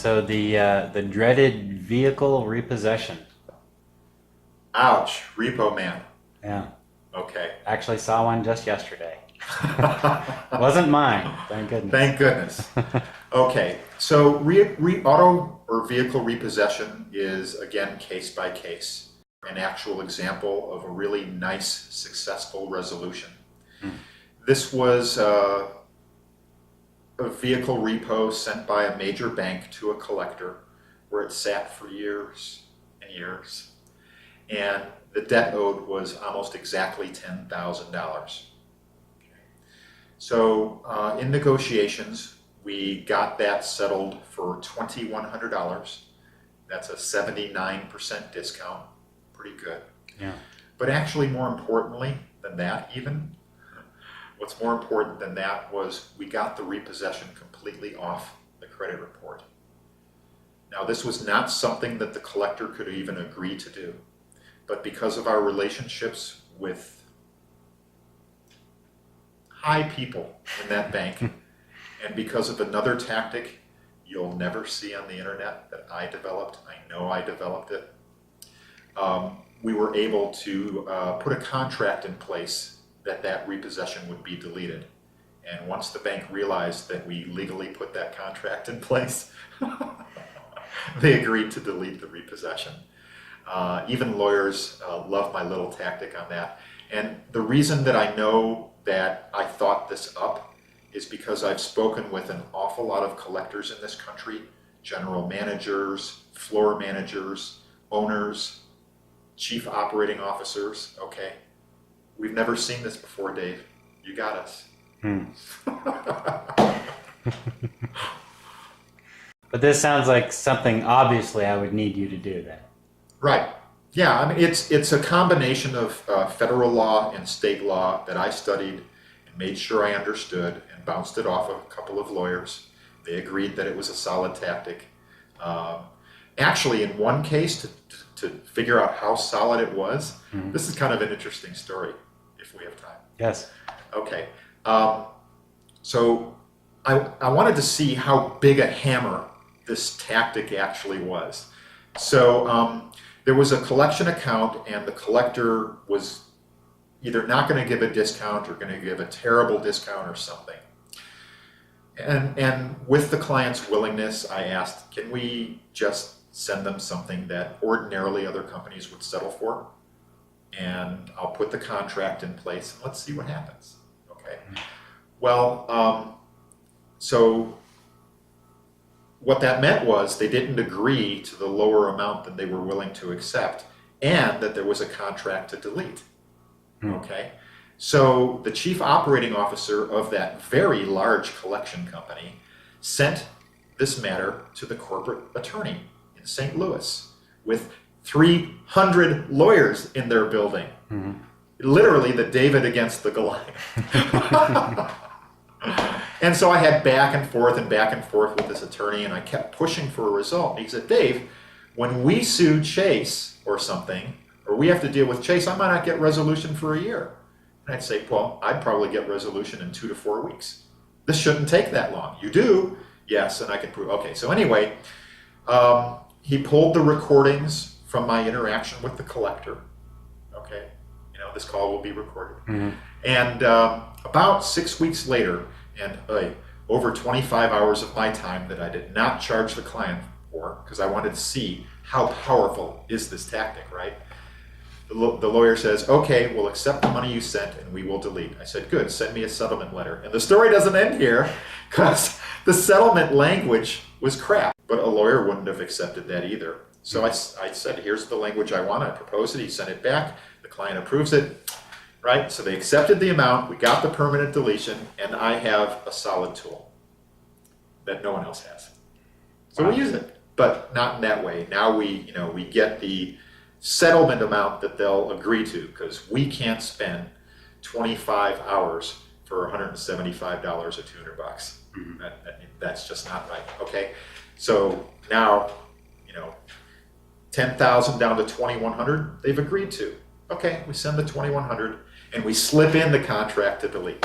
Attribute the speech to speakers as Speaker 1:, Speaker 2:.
Speaker 1: So the dreaded vehicle repossession.
Speaker 2: Ouch, repo man.
Speaker 1: Yeah,
Speaker 2: Okay.
Speaker 1: actually saw one just yesterday. Wasn't mine, thank goodness.
Speaker 2: Thank goodness. Okay, so auto or vehicle repossession is, again, case by case, an actual example of a really nice, successful resolution. This was a vehicle repo sent by a major bank to a collector where it sat for years and years. And the debt owed was almost exactly $10,000. So in negotiations, we got that settled for $2,100. That's a 79% discount, pretty good.
Speaker 1: Yeah.
Speaker 2: But actually more importantly than that even, what's more important than that was we got the repossession completely off the credit report. Now this was not something that the collector could even agree to do, but because of our relationships with high people in that bank, and because of another tactic you'll never see on the internet that I developed, I know I developed it, we were able to put a contract in place that repossession would be deleted. And once the bank realized that we legally put that contract in place, they agreed to delete the repossession. Even lawyers love my little tactic on that. And the reason that I know that I thought this up is because I've spoken with an awful lot of collectors in this country, general managers, floor managers, owners, chief operating officers. Okay, we've never seen this before, Dave. You got us.
Speaker 1: But this sounds like something obviously I would need you to do then.
Speaker 2: Right. Yeah, I mean, it's a combination of federal law and state law that I studied and made sure I understood and bounced it off of a couple of lawyers. They agreed that it was a solid tactic. Actually, in one case, to figure out how solid it was, this is kind of an interesting story, if we have time.
Speaker 1: Yes.
Speaker 2: Okay. So I wanted to see how big a hammer this tactic actually was. So there was a collection account, and the collector was either not going to give a discount or going to give a terrible discount or something. And with the client's willingness, I asked, can we just send them something that ordinarily other companies would settle for? And I'll put the contract in place and let's see what happens. Okay. Well, so what that meant was they didn't agree to the lower amount than they were willing to accept, and that there was a contract to delete. Okay, so the chief operating officer of that very large collection company sent this matter to the corporate attorney in St. Louis with 300 lawyers in their building. Literally the David against the Goliath. And so I had back and forth with this attorney, and I kept pushing for a result. And he said, Dave, when we sue Chase or something, or we have to deal with Chase, I might not get resolution for a year. And I'd say, well, I'd probably get resolution in 2 to 4 weeks. This shouldn't take that long. You do? Yes, and I can prove. Okay, so anyway, he pulled the recordings from my interaction with the collector. Okay, you know, this call will be recorded. And about 6 weeks later, and over 25 hours of my time that I did not charge the client for, because I wanted to see how powerful is this tactic, right? The lawyer says, okay, we'll accept the money you sent and we will delete. I said, good, send me a settlement letter. And the story doesn't end here, because the settlement language was crap, but a lawyer wouldn't have accepted that either. So I said, here's the language I want. I proposed it. He sent it back. The client approves it. Right? So they accepted the amount, we got the permanent deletion, and I have a solid tool that no one else has. So we use it, but not in that way. Now we get the settlement amount that they'll agree to, because we can't spend 25 hours for $175 or $200. That's just not right. Okay, so now 10,000 down to 2,100. They've agreed to. Okay, we send the 2,100 and we slip in the contract to delete.